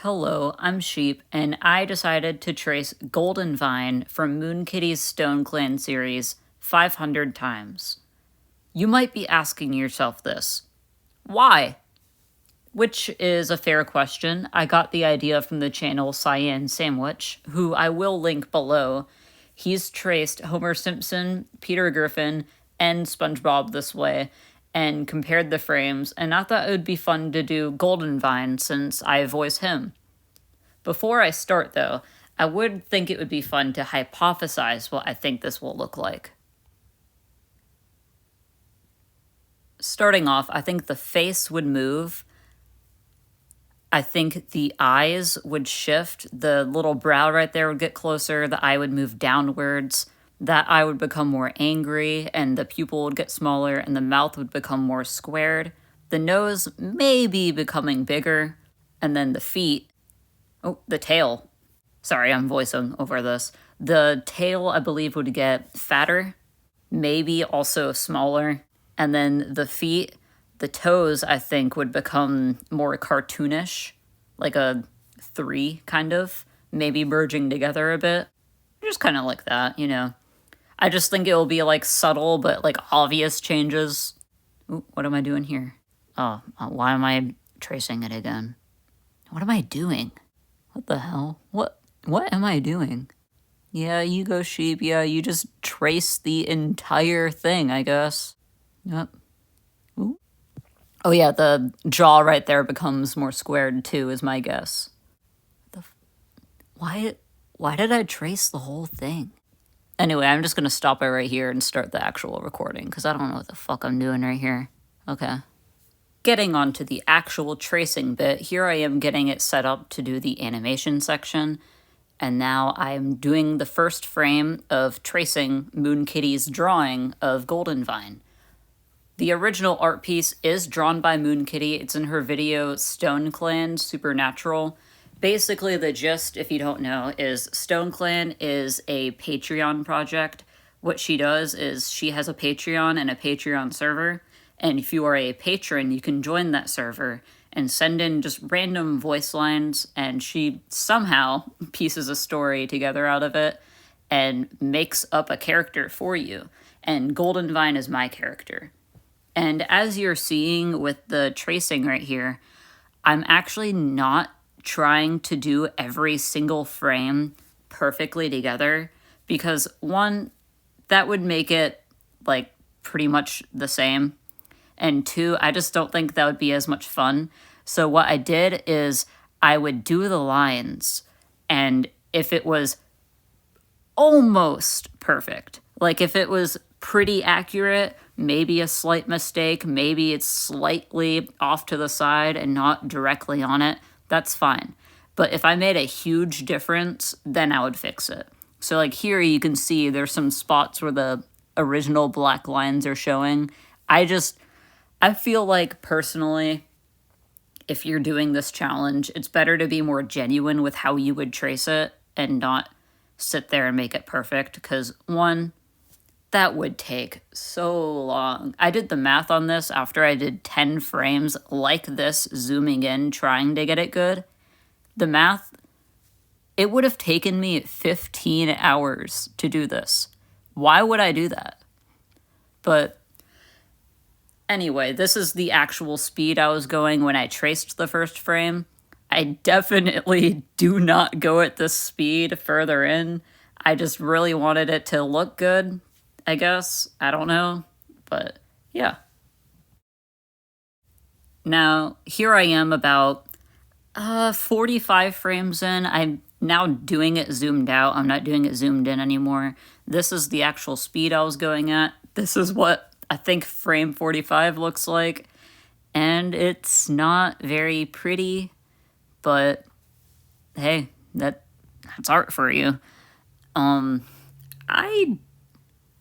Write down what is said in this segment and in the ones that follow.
Hello, I'm Sheep, and I decided to trace Goldenvine from Moonkitti's Stone Clan series 500 times. You might be asking yourself this. Why? Which is a fair question. I got the idea from the channel CyanSandwich, who I will link below. He's traced Homer Simpson, Peter Griffin, and SpongeBob this way, and compared the frames, and I thought it would be fun to do Goldenvine since I voice him. Before I start, though, I would think it would be fun to hypothesize what I think this will look like. Starting off, I think the face would move. I think the eyes would shift. The little brow right there would get closer. The eye would move downwards. That eye would become more angry, and the pupil would get smaller, and the mouth would become more squared. The nose may be becoming bigger, and then the feet. Oh, the tail. Sorry, I'm voicing over this. The tail, I believe, would get fatter, maybe also smaller. And then the feet, the toes, I think, would become more cartoonish, like a 3, kind of, maybe merging together a bit. Just kind of like that, you know. I just think it will be, like, subtle but, like, obvious changes. Ooh, what am I doing here? Oh, why am I tracing it again? What am I doing? What the hell? What am I doing? Yeah, you go, Sheep. Yeah, you just trace the entire thing, I guess. Yep. Ooh. Oh yeah, the jaw right there becomes more squared too, is my guess. Why did I trace the whole thing? Anyway, I'm just gonna stop it right here and start the actual recording, because I don't know what the fuck I'm doing right here. Okay. Getting onto the actual tracing bit, here I am getting it set up to do the animation section, and now I'm doing the first frame of tracing Moonkitti's drawing of Goldenvine. The original art piece is drawn by Moonkitti. It's in her video Stone Clan Supernatural. Basically, the gist, if you don't know, is Stone Clan is a Patreon project. What she does is she has a Patreon and a Patreon server, and if you are a patron, you can join that server and send in just random voice lines, and she somehow pieces a story together out of it and makes up a character for you. And Goldenvine is my character. And as you're seeing with the tracing right here, I'm actually not trying to do every single frame perfectly together, because one, that would make it like pretty much the same, and two, I just don't think that would be as much fun. So what I did is I would do the lines, and if it was almost perfect, like if it was pretty accurate, maybe a slight mistake, maybe it's slightly off to the side and not directly on it, that's fine. But if I made a huge difference, then I would fix it. So like here you can see there's some spots where the original black lines are showing. I feel like personally, if you're doing this challenge, it's better to be more genuine with how you would trace it and not sit there and make it perfect, because one, that would take so long. I did the math on this after I did 10 frames like this, zooming in, trying to get it good. The math, it would have taken me 15 hours to do this. Why would I do that? But anyway, this is the actual speed I was going when I traced the first frame. I definitely do not go at this speed further in. I just really wanted it to look good, I guess. I don't know, but yeah. Now, here I am about 45 frames in. I'm now doing it zoomed out. I'm not doing it zoomed in anymore. This is the actual speed I was going at. This is what I think frame 45 looks like. And it's not very pretty, but hey, that's art for you. I'm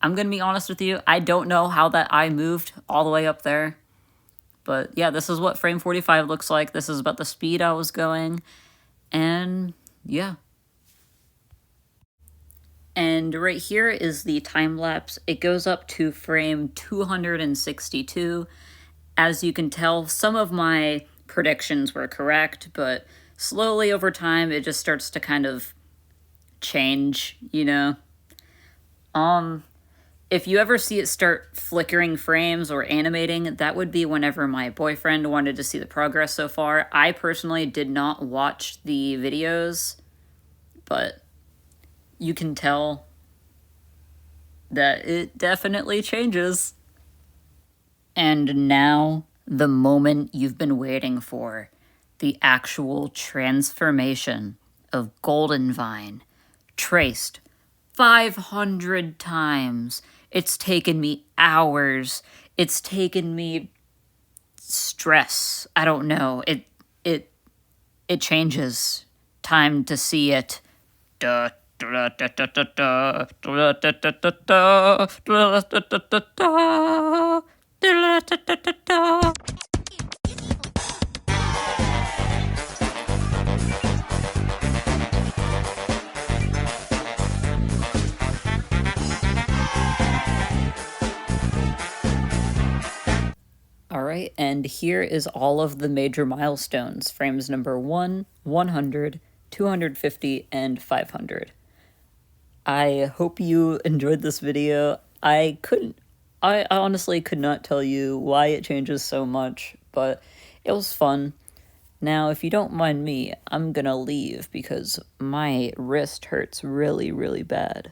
gonna be honest with you, I don't know how that eye moved all the way up there. But yeah, this is what frame 45 looks like. This is about the speed I was going. And yeah. And right here is the time-lapse. It goes up to frame 262. As you can tell, some of my predictions were correct, but slowly over time, it just starts to kind of change, you know? If you ever see it start flickering frames or animating, that would be whenever my boyfriend wanted to see the progress so far. I personally did not watch the videos, but you can tell that it definitely changes. And now, the moment you've been waiting for, the actual transformation of Goldenvine, traced 500 times. It's taken me hours. It's taken me stress. I don't know. It changes. Time to see it. Da, da, da, da, da, da, da, da, da, da, da, da, da, da, da, da. All right, and here is all of the major milestones, frames number 1, 100, 250, and 500. I hope you enjoyed this video. I honestly could not tell you why it changes so much, but it was fun. Now, if you don't mind me, I'm gonna leave because my wrist hurts really, really bad.